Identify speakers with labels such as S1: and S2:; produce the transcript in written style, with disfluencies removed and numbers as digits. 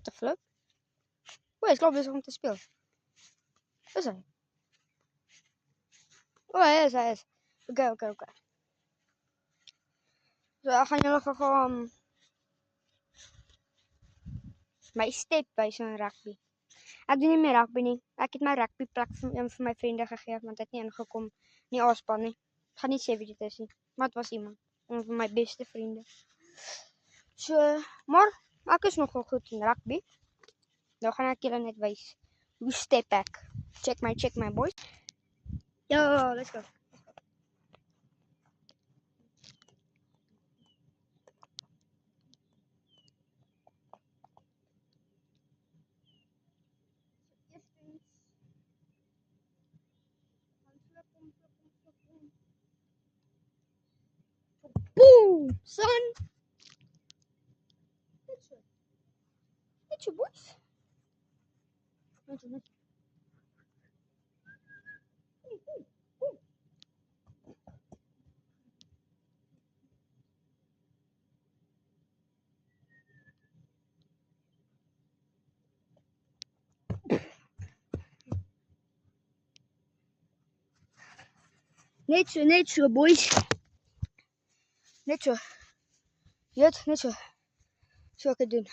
S1: What the flip? Oh, hij is klaar bezig om te spelen. Is hij? Oh, hij is. Oké. So, ek gaan julle gou my step wys in rugby. Ek doen nie meer rugby nie. Ek het my rugby plek vir een van my vriende gegee want hy het nie ingekom nie A-span nie. Ek gaan nie sê wie dit is nie, maar dit was iemand, een van my beste vriende. So, maar ek is nogal goed in rugby. Nou gaan ek julle net wys hoe step ek. Check my boys. Yo, let's go. Boom, son. Net so boys. Net so boys. Net so. Net so. So ek het doen.